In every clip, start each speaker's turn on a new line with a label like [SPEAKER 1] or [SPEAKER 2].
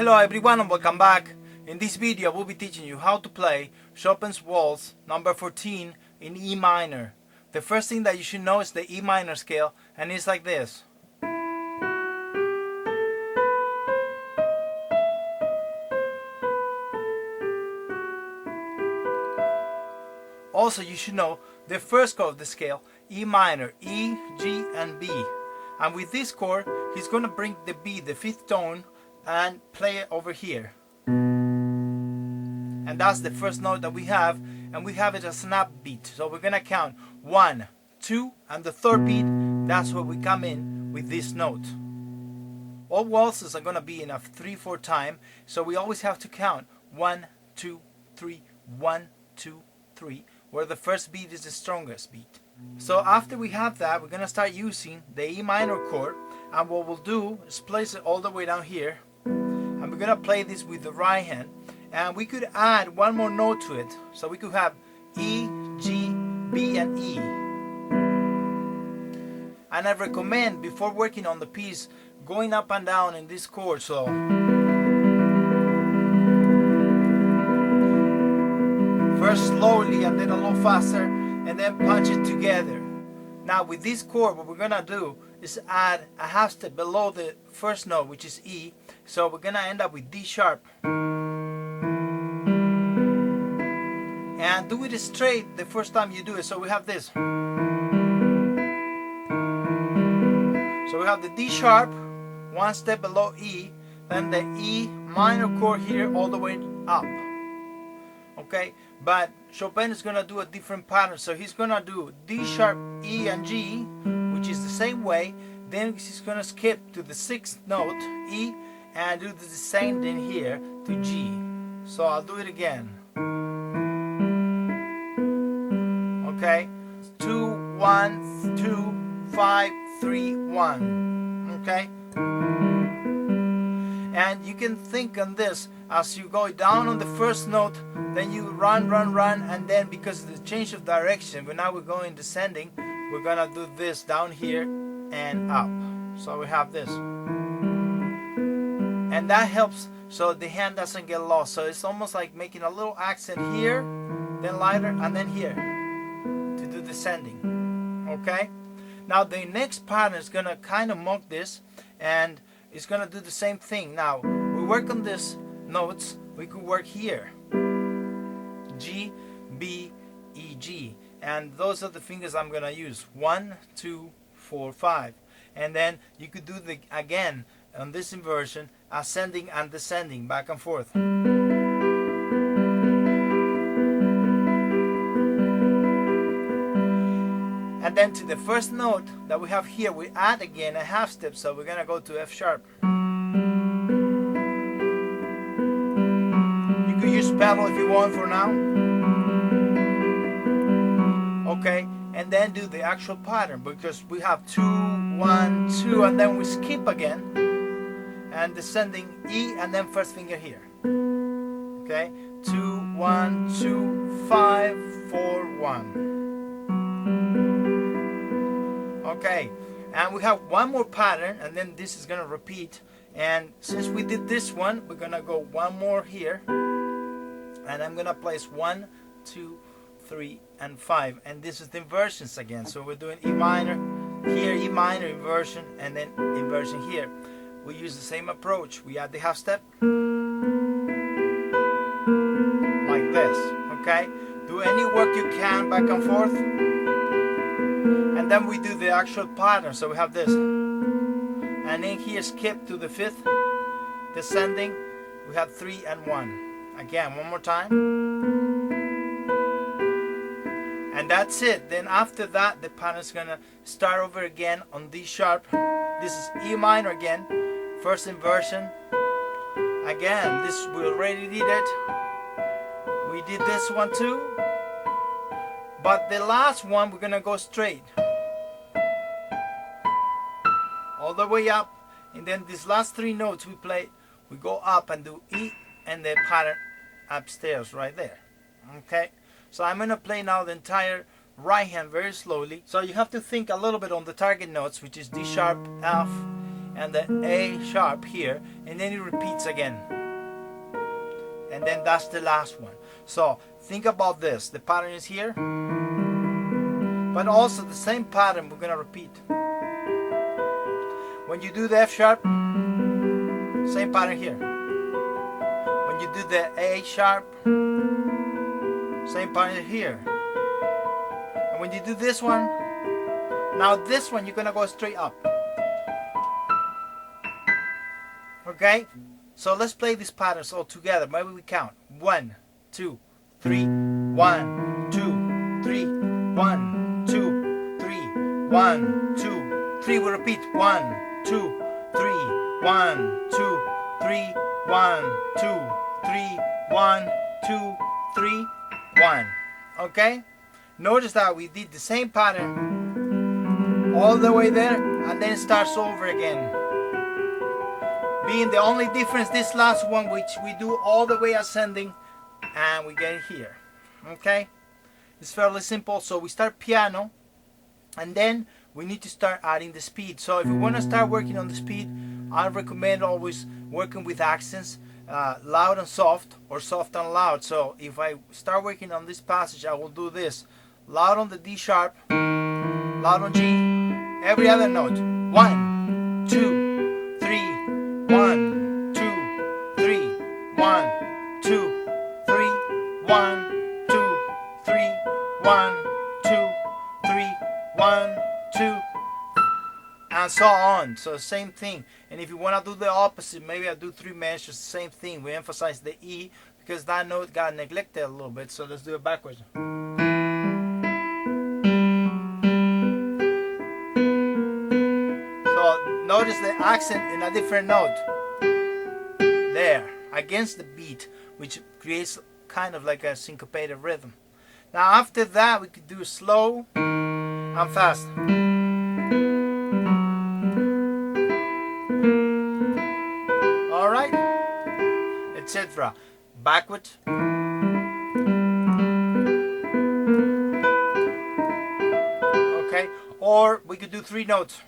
[SPEAKER 1] Hello everyone and welcome back. In this video I will be teaching you how to play Chopin's Waltz number 14 in E minor. The first thing that you should know is the E minor scale, and it's like this. Also you should know the first chord of the scale, E minor, E, G and B. And with this chord he's going to bring the B, the fifth tone, and play it over here. And that's the first note that we have, and we have it as an upbeat. So we're going to count 1, 2, and the third beat, that's where we come in with this note. All waltzes are going to be in a 3/4 time, so we always have to count 1, 2, 3, 1, 2, 3, where the first beat is the strongest beat. So after we have that, we're going to start using the E minor chord, and what we'll do is place it all the way down here, and we're going to play this with the right hand, and we could add one more note to it, so we could have E, G, B and E. And I recommend, before working on the piece, going up and down in this chord, so first slowly and then a little faster, and then punch it together. Now with this chord, what we're gonna do is add a half step below the first note, which is E. So we're gonna end up with D sharp, and do it straight the first time you do it. So we have this. So we have the D sharp, one step below E, then the E minor chord here all the way up. Okay, but Chopin is gonna do a different pattern, so he's gonna do D sharp, E and G, which is the same way. Then he's gonna skip to the sixth note, E, and do the descending here to G. So I'll do it again. Okay, 2, 1, 2, 5, 3, 1. Okay, and you can think on this as you go down on the first note, then you run, and then because of the change of direction, but now we're going descending, we're gonna do this down here and up. So we have this, and that helps so the hand doesn't get lost. So it's almost like making a little accent here, then lighter, and then here to do descending. Okay, now the next pattern is gonna kind of mock this, and it's gonna do the same thing. Now we work on this notes, we could work here, G, B, E, G, and those are the fingers I'm gonna use, 1, 2, 4, 5, and then you could do the again on this inversion, ascending and descending back and forth. And then to the first note that we have here, we add again a half step, so we're gonna go to F sharp. You could use pedal if you want for now. Okay, and then do the actual pattern, because we have 2, 1, 2, and then we skip again, and descending E, and then first finger here. Okay, 2, 1, 2, 5, 4, 1. Okay, and we have one more pattern, and then this is gonna repeat. And since we did this one, we're gonna go one more here, and I'm gonna place 1, 2, 3, and 5, and this is the inversions again. So we're doing E minor here, E minor inversion, and then inversion here. We use the same approach. We add the half step like this. Okay, do any work you can back and forth, and then we do the actual pattern. So we have this, and then here skip to the fifth, descending, we have 3 and 1. Again, one more time, and that's it. Then after that, the pattern is gonna start over again on D sharp. This is E minor again, first inversion. Again, this we already did it. We did this one too, but the last one we're gonna go straight all the way up, and then these last 3 notes we play, we go up and do E, and the pattern upstairs right there. Okay, so I'm gonna play now the entire right hand very slowly. So you have to think a little bit on the target notes, which is D sharp, F, and the A sharp here, and then it repeats again. And then that's the last one. So think about this. The pattern is here, but also the same pattern we're gonna repeat. When you do the F sharp, same pattern here. When you do the A sharp, same pattern here. And when you do this one, now this one you're gonna go straight up. Okay? So let's play these patterns all together. Maybe we count. 1, 2, 3, 1, 2, 3, 1, 2, 3, 1, 2, 3. We repeat 1, 2, 3, 1, 2, 3, 1, 2, 3, 1, 2, 3, 1. Okay? Notice that we did the same pattern all the way there, and then it starts over again. Being the only difference, this last one, which we do all the way ascending, and we get it here. Okay? It's fairly simple. So we start piano, and then we need to start adding the speed. So if we want to start working on the speed, I recommend always working with accents, loud and soft, or soft and loud. So if I start working on this passage, I will do this: loud on the D sharp, loud on G, every other note. 1, 2, 3, 1, 2, 3, 1, 2, 3, 1, 2, 3, 1, 2, 3, 1, 2, and so on. So same thing. And if you want to do the opposite, maybe I do 3 measures, same thing. We emphasize the E because that note got neglected a little bit. So let's do it backwards. So notice the accent in a different note there against the beat, which creates kind of like a syncopated rhythm. Now after that we could do slow and fast. Alright, etc. Backwards. Okay, or we could do 3 notes.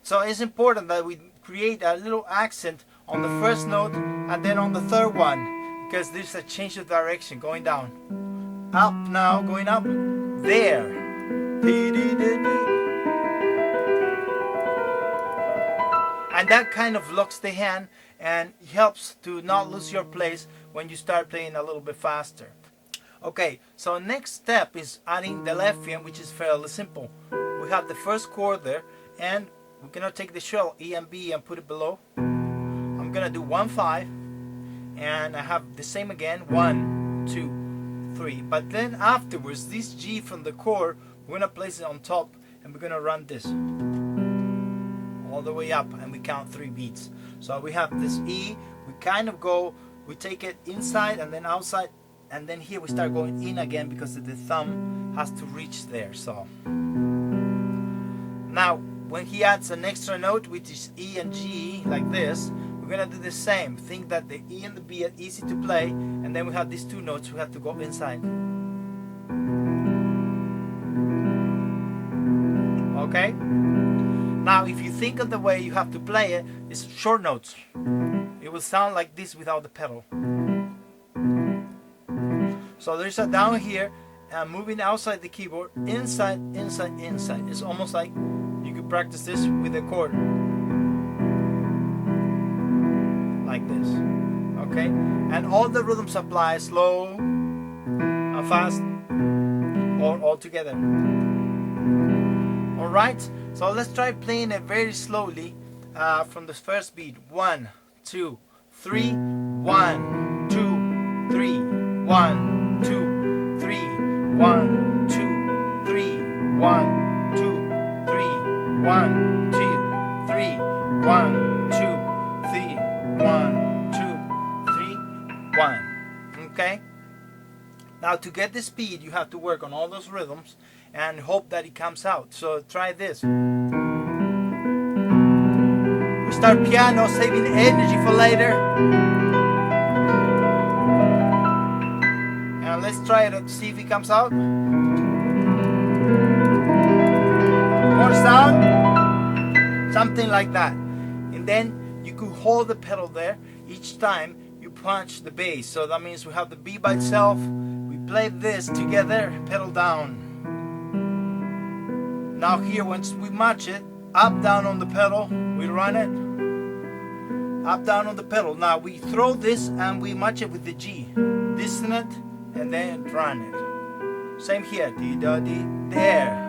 [SPEAKER 1] So it's important that we create a little accent on the first note and then on the third one, because there's a change of direction going down. Up now, going up. There. And that kind of locks the hand and helps to not lose your place when you start playing a little bit faster. Okay, so next step is adding the left hand, which is fairly simple. We have the first chord there, and we're gonna take the shell E and B and put it below. I'm gonna do 1, 5, and I have the same again, 1, 2, 3. But then afterwards, this G from the chord, we're gonna place it on top, and we're gonna run this all the way up, and we count 3 beats. So we have this E, we kind of go, we take it inside and then outside, and then here we start going in again because the thumb has to reach there. So now when he adds an extra note, which is E and G, like this, we're gonna do the same. Think that the E and the B are easy to play, and then we have these 2 notes we have to go inside. Okay? Now if you think of the way you have to play it, it's short notes. It will sound like this without the pedal. So there's a down here, and moving outside the keyboard, inside, inside, inside. It's almost like you could practice this with a chord. Like this. Okay? And all the rhythms apply, slow and fast, or all together. Alright? So let's try playing it very slowly from the first beat. 1, 2, 3, 1, 2, 3, 1, 2, 3, 1, 2, 3, 1, 2, 3, 1, 2, 3, 1, 2, 3, 1, 2, 3, 1. Okay? Now to get the speed, you have to work on all those rhythms and hope that it comes out. So try this. We start piano, saving energy for later. And let's try it and see if it comes out. something like that. And then you could hold the pedal there each time you punch the bass. So that means we have the B by itself, we play this together, pedal down. Now here, once we match it, up, down on the pedal, we run it, up, down on the pedal. Now we throw this and we match it with the G, dissonant, and then run it. Same here, D-da-D, there.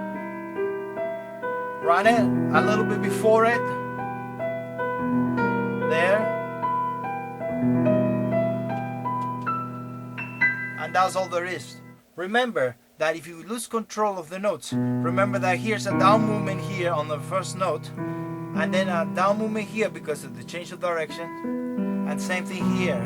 [SPEAKER 1] Run it a little bit before it, there. And that's all there is. Remember that if you lose control of the notes, remember that here's a down movement here on the first note, and then a down movement here because of the change of direction, and same thing here.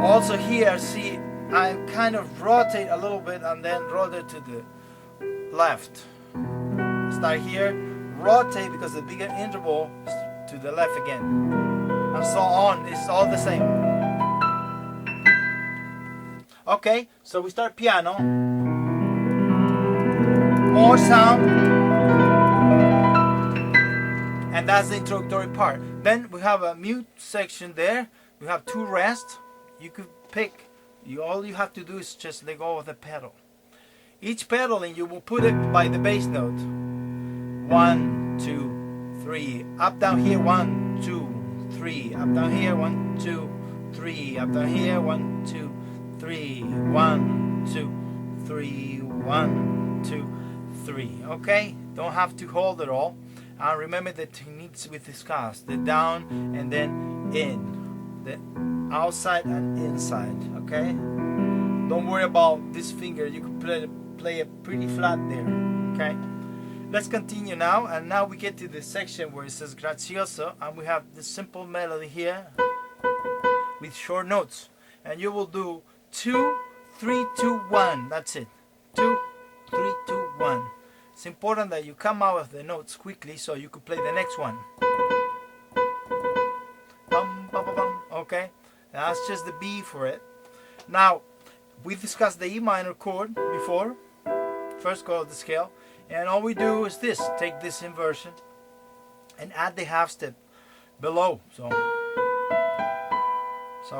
[SPEAKER 1] Also here, see, I kind of rotate a little bit and then rotate to the left. Start here, rotate because the bigger interval is to the left again, and so on. It's all the same. Okay, so we start piano. More sound, and that's the introductory part. Then we have a mute section there. We have two rests. You could pick. All you have to do is just let go of the pedal. Each pedaling you will put it by the bass note. 1, 2, 3. Up, down here. 1, 2, 3. Up, down here. 1, 2, 3. Up, down here. 1, 2, 3. 1, 2, 3. 1, 2, 3. Okay? Don't have to hold it all. And remember the techniques we discussed. The down and then in. The outside and inside. Okay? Don't worry about this finger. You can play it pretty flat there. Okay? Let's continue now. And now we get to the section where it says grazioso. And we have the simple melody here with short notes. And you will do 2, 3, 2, 1. That's it. 2, 3, 2, 1. It's important that you come out of the notes quickly so you could play the next one. Bum, bum, bum, bum. Okay? That's just the B for it. Now, we discussed the E minor chord before, first chord of the scale, and all we do is this, take this inversion and add the half step below. So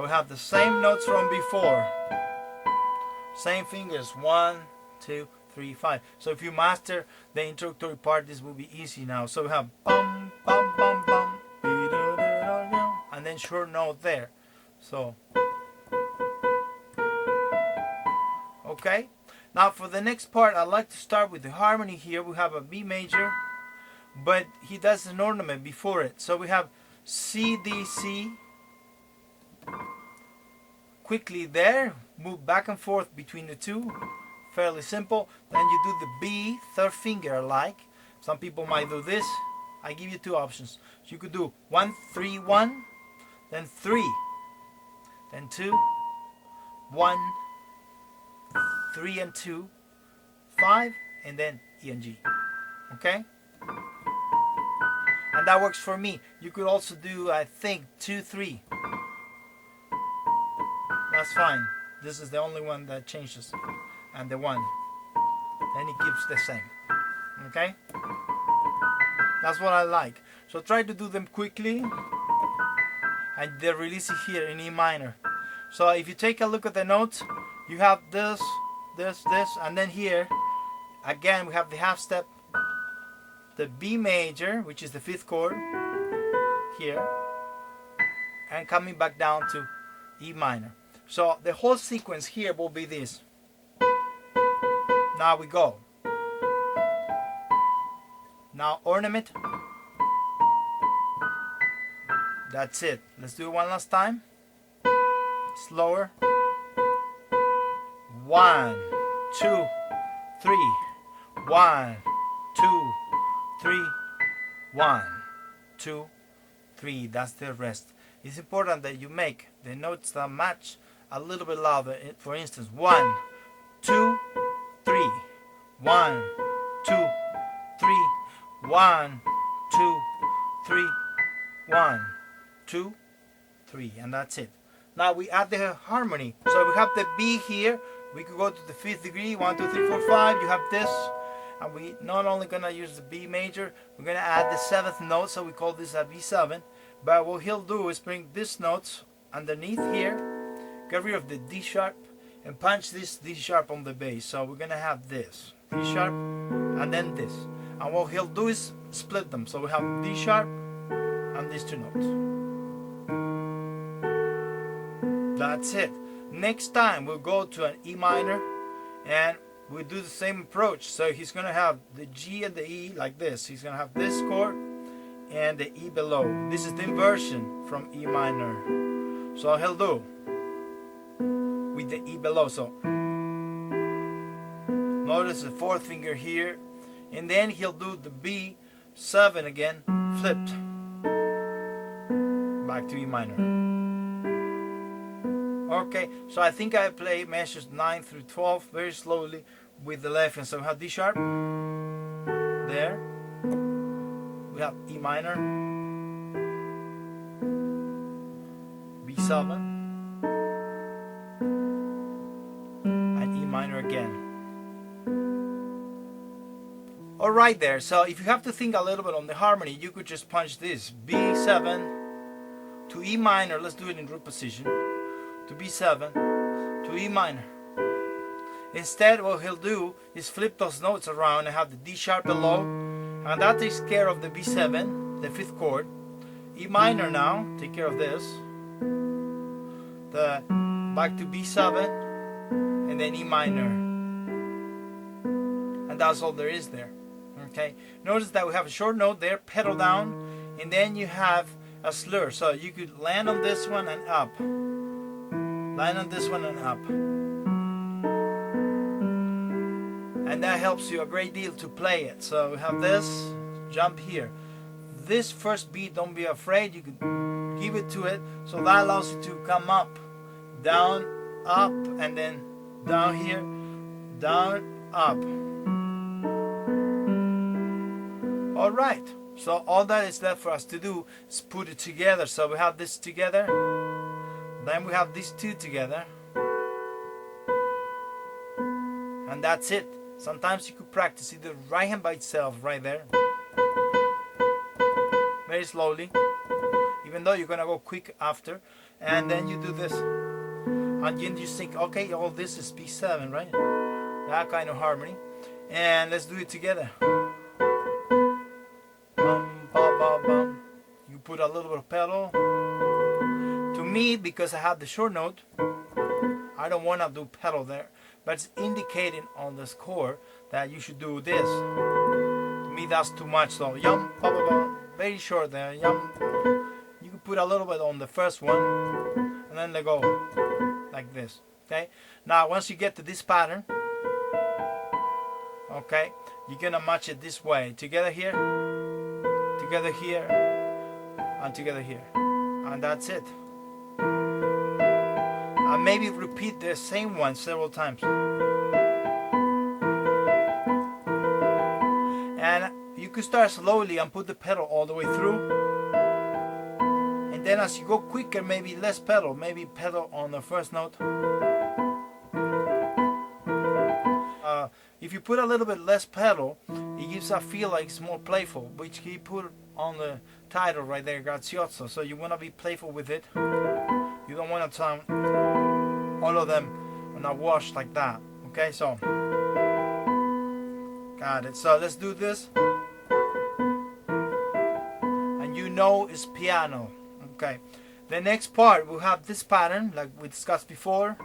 [SPEAKER 1] we have the same notes from before, same fingers, 1, 2, 3, 5. So if you master the introductory part, this will be easy now. So we have bum, bum, bum, bum, and then short note there. So, okay. Now for the next part, I'd like to start with the harmony here. We have a B major, but he does an ornament before it. So we have C, D, C. Quickly there, move back and forth between the two. Fairly simple. Then you do the B, third finger like. Some people might do this. I give you two options. So you could do 1, 3, 1, then 3, then 2, 1, 3 and 2, 5, and then E and G. Okay? And that works for me. You could also do, I think, 2, 3. That's fine. This is the only one that changes. And the 1. Then it keeps the same. Okay? That's what I like. So try to do them quickly. And they release it here in E minor. So if you take a look at the notes, you have this, this, this, and then here, again we have the half step, the B major, which is the 5th chord, here, and coming back down to E minor. So the whole sequence here will be this. Now we go. Now ornament. That's it. Let's do it one last time. Slower. 1, 2, 3. 1, 2, 3. 1, 2, 3. That's the rest. It's important that you make the notes that match a little bit louder. For instance, 1, 2, 3. 1, 2, 3. 1, 2, 3. 1, 2, 3. And that's it. Now we add the harmony. So we have the B here. We could go to the 5th degree. 1, 2, 3, 4, 5. You have this. And we not only gonna use the B major, we're gonna add the 7th note, so we call this a B7. But what he'll do is bring this note underneath here, get rid of the D sharp, and punch this D sharp on the bass. So we're gonna have this D sharp and then this. And what he'll do is split them. So we have D sharp and these two notes. That's it. Next time we'll go to an E minor and we'll do the same approach. So he's gonna have the G and the E like this. He's gonna have this chord and the E below. This is the inversion from E minor. So he'll do with the E below. So notice the 4th finger here, and then he'll do the B7 again, flipped back to E minor. Okay, so I think I play measures 9 through 12 very slowly with the left hand. So we have D sharp there, we have E minor, B7, and E minor again. Alright there, so if you have to think a little bit on the harmony, you could just punch this B7 to E minor. Let's do it in root position. To B7 to E minor. Instead, what he'll do is flip those notes around and have the D sharp below, and that takes care of the B7, the 5th chord. E minor now, take care of this. The back to B7 and then E minor, and that's all there is there. Okay, notice that we have a short note there, pedal down, and then you have a slur, so you could land on this one and up, land on this one and up, and that helps you a great deal to play it. So we have this jump here, this first beat, don't be afraid, you can give it to it, so that allows you to come up, down, up, and then down here, down, up. Alright, so all that is left for us to do is put it together. So we have this together, then we have these two together, and that's it. Sometimes you could practice either right hand by itself right there, very slowly, even though you're gonna go quick after, and then you do this, and you just think, okay, all this is B7, right? That kind of harmony, and let's do it together. You put a little bit of pedal. To me, because I have the short note, I don't want to do pedal there, but it's indicating on the score that you should do this. To me, that's too much. So yum, ba, ba, ba, very short there. Yum. You can put a little bit on the first one, and then they go like this. Okay. Now, once you get to this pattern, okay, you're gonna match it this way. Together here, and together here, and that's it. And maybe repeat the same one several times, and you could start slowly and put the pedal all the way through, and then as you go quicker, maybe less pedal, maybe pedal on the first note. If you put a little bit less pedal, it gives a feel like it's more playful, which he put on the title right there, grazioso. So you want to be playful with it. You don't want to sound all of them not washed like that. Okay, so got it. So let's do this, and you know it's piano. Okay, the next part we'll have this pattern like we discussed before.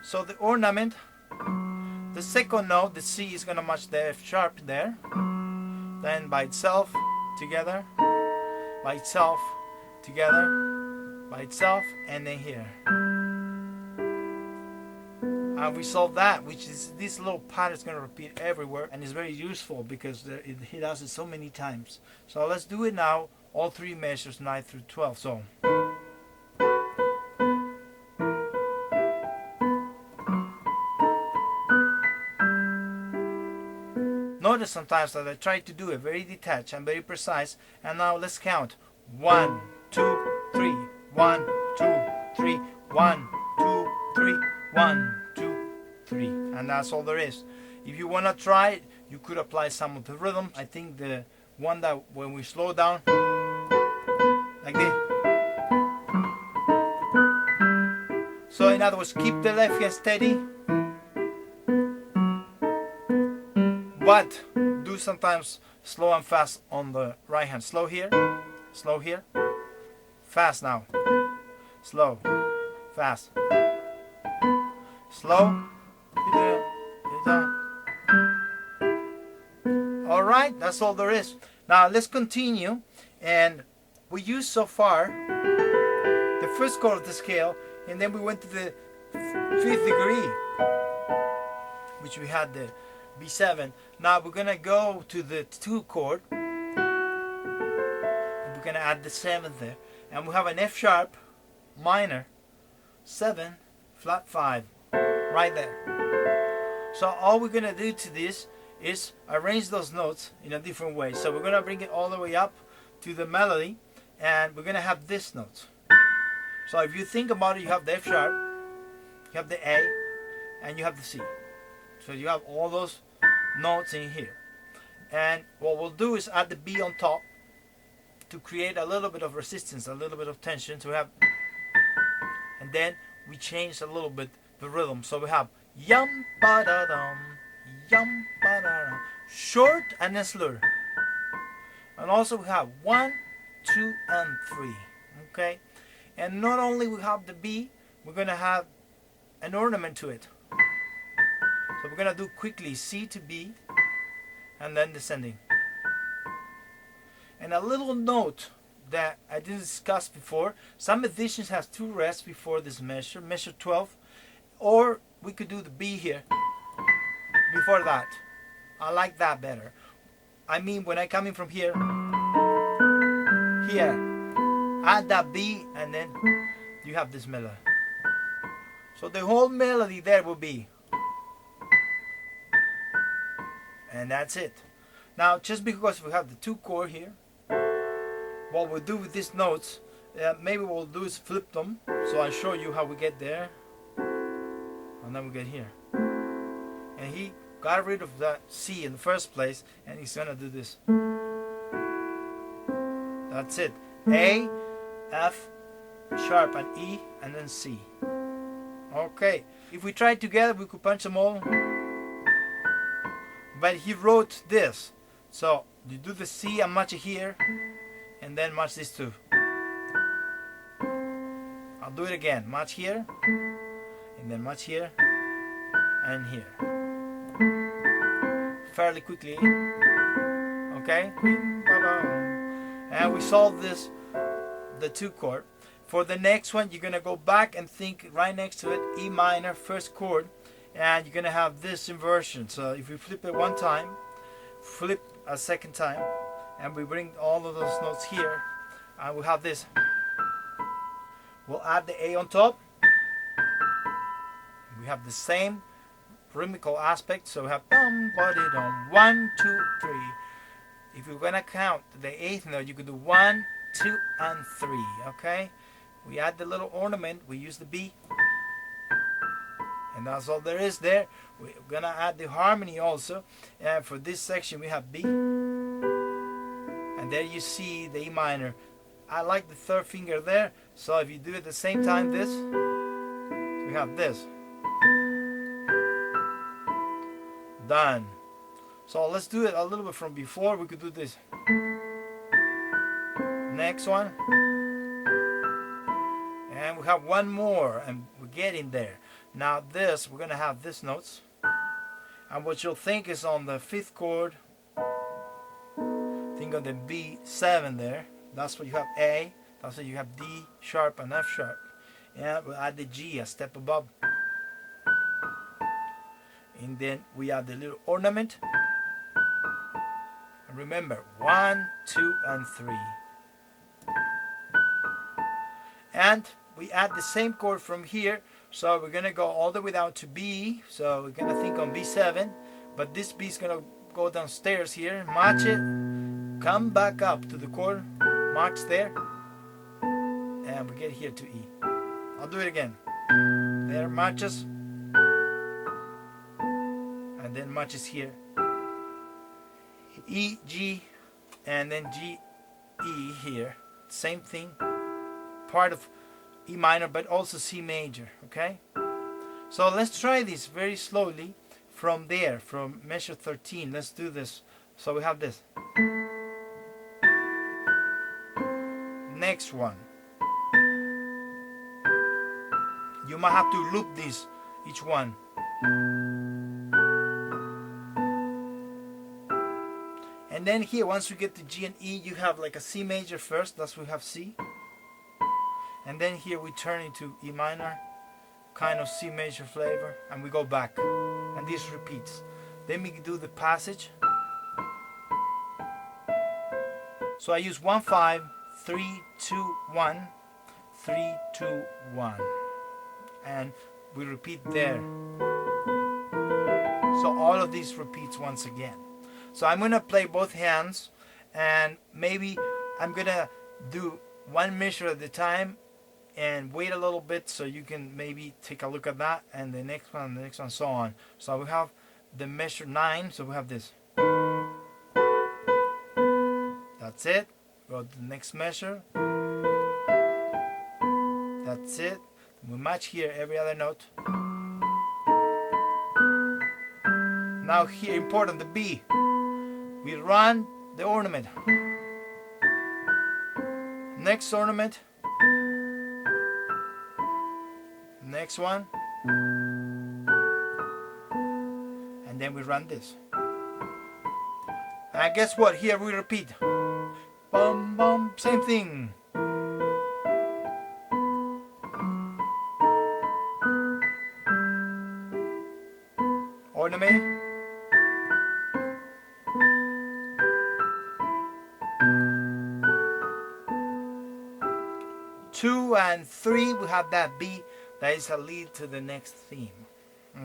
[SPEAKER 1] So the ornament, the second note, the C, is gonna match the F sharp there. Then by itself, together, by itself, together, by itself, and then here. And we solve that, which is this little pattern is gonna repeat everywhere, and it's very useful because he does it so many times. So let's do it now, all three measures, 9 through 12. So. Notice sometimes that I try to do it very detached and very precise. And now let's count. 1, 2, 3. 1, 2, 3. 1, 2, 3. 1, 2, 3. and that's all there is. If you want to try it, you could apply some of the rhythms. I think the one that when we slow down like this. So in other words, keep the left hand steady, but do sometimes slow and fast on the right hand. Slow here, fast now, slow, fast, slow. All right, that's all there is. Now let's continue, and we used so far the first chord of the scale, and then we went to the 5th degree, which we had the B7. Now we're gonna go to the 2 chord, and we're gonna add the 7th there, and we have an F sharp minor 7 flat 5 right there. So all we're gonna do to this is arrange those notes in a different way. So we're gonna bring it all the way up to the melody, and we're gonna have this note. So if you think about it, you have the F sharp, you have the A, and you have the C. So you have all those notes in here. And what we'll do is add the B on top to create a little bit of resistance, a little bit of tension. So we have, and then we change a little bit the rhythm. So we have yum ba da dum, yum ba da dum, short and then slur. And also we have 1, 2, and 3. Okay. And not only we have the B, we're gonna have an ornament to it. So we're gonna do quickly C to B, and then descending. And a little note that I didn't discuss before: some editions have 2 rests before this measure, measure 12, or we could do the B here before that. I like that better. I mean, when I come in from here, add that B, and then you have this melody. So the whole melody there will be, and that's it. Now, just because we have the 2 chord here, what we'll do with these notes, maybe what we'll do is flip them. So I'll show you how we get there, and then we get here. And he got rid of that C in the first place, and he's gonna do this. That's it. A, F, sharp, and E, and then C. Okay. If we try it together, we could punch them all. But he wrote this. So you do the C and match it here, and then match this too. I'll do it again. Match here, and then match here, and here. Fairly quickly. Okay? And we solved this, the 2 chord. For the next one, you're gonna go back and think right next to it, E minor, 1st chord, and you're gonna have this inversion. So if we flip it 1 time, flip a 2nd time, and we bring all of those notes here, and we have this. We'll add the A on top. We have the same rhythmical aspect, so we have dum ba di dum, 1, 2, 3. If you're gonna count the 8th note, you could do 1, 2, and 3. Okay. We add the little ornament, we use the B, and that's all there is there. We're gonna add the harmony also, and for this section we have B, and there you see the E minor. I like the 3rd finger there, so if you do it at the same time, this, we have this. Done. So let's do it a little bit from before. We could do this. Next one. And we have 1 more, and we're getting there. Now this, we're going to have these notes. And what you'll think is on the 5th chord, think of the B7 there. That's what you have A. That's what you have D sharp and F sharp. And we'll add the G a step above. And then we add the little ornament. And remember, 1, 2, and 3. And we add the same chord from here. So we're going to go all the way down to B. So we're going to think on B7. But this B is going to go downstairs here. Match it. Come back up to the chord. Marks there. And we get here to E. I'll do it again. There, matches. and then matches here. E, G, and then G, E here. Same thing, part of E minor, but also C major, okay? So let's try this very slowly from there, from measure 13. Let's do this. So we have this. Next one. You might have to loop this, each one. And then here, once you get to G and E, you have like a C major first. That's we have C. And then here we turn into E minor, kind of C major flavor, and we go back. And this repeats. Then we do the passage. So I use 1, 5, 3, 2, 1, 3, 2, 1. And we repeat there. So all of these repeats once again. So I'm going to play both hands, and maybe I'm going to do one measure at a time and wait a little bit so you can maybe take a look at that, and the next one, so on. So we have the measure 9, so we have this. That's it. Go to the next measure. That's it. We match here every other note. Now here, important, the B. We run the ornament. Next ornament. Next one. And then we run this. And guess what? Here we repeat. Bum bum, same thing. Ornament. 2 and 3, we have that B that is a lead to the next theme.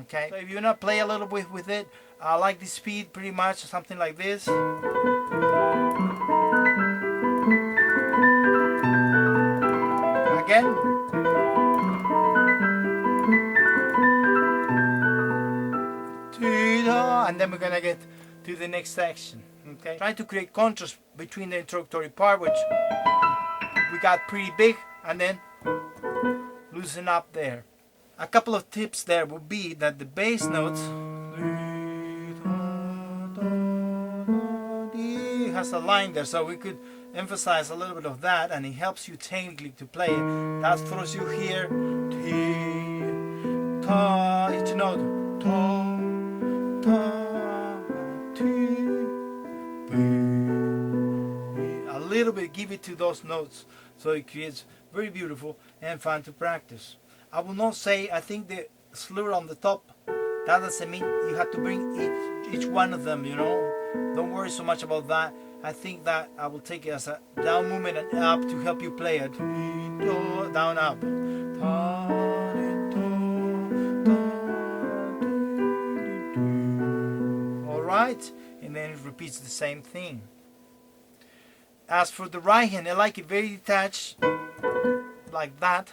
[SPEAKER 1] Okay, so if you wanna play a little bit with it, I like the speed pretty much, something like this. Again. And then we're gonna get to the next section. Okay, trying to create contrast between the introductory part, which we got pretty big, and then loosen up there. A couple of tips there would be that the bass notes has a line there, so we could emphasize a little bit of that, and it helps you technically to play it. That throws you here, ta, each note, ta, ta, ti, a little bit, give it to those notes, so it creates very beautiful and fun to practice. I will not say, I think the slur on the top, that doesn't mean you have to bring each one of them, you know. Don't worry so much about that. I think that I will take it as a down movement and up to help you play it. Down, up. Alright, and then it repeats the same thing. As for the right hand, I like it very detached, like that.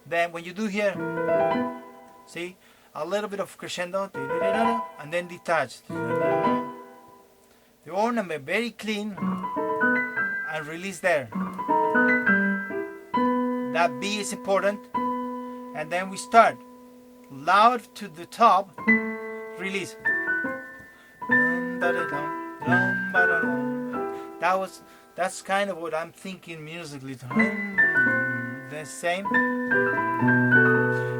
[SPEAKER 1] Then when you do here, see, a little bit of crescendo, and then detached. The ornament very clean, and release there. That B is important, and then we start loud to the top, release. That's kind of what I'm thinking musically. The same.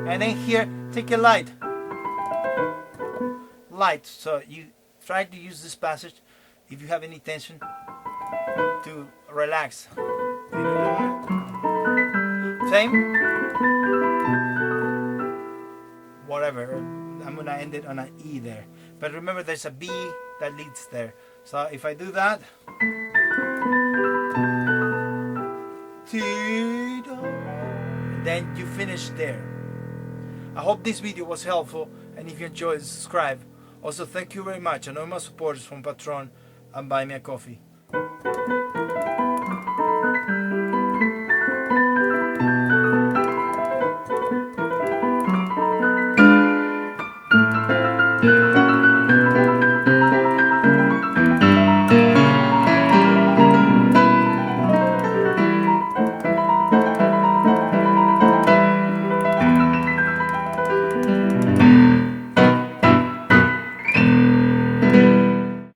[SPEAKER 1] And then here, take a light. So you try to use this passage, if you have any tension, to relax. Same. Whatever. I'm gonna end it on an E there. But remember, there's a B that leads there. So if I do that, and then you finish there. I hope this video was helpful, and if you enjoyed, subscribe. Also, thank you very much. I know my supporters from Patreon and Buy Me a Coffee.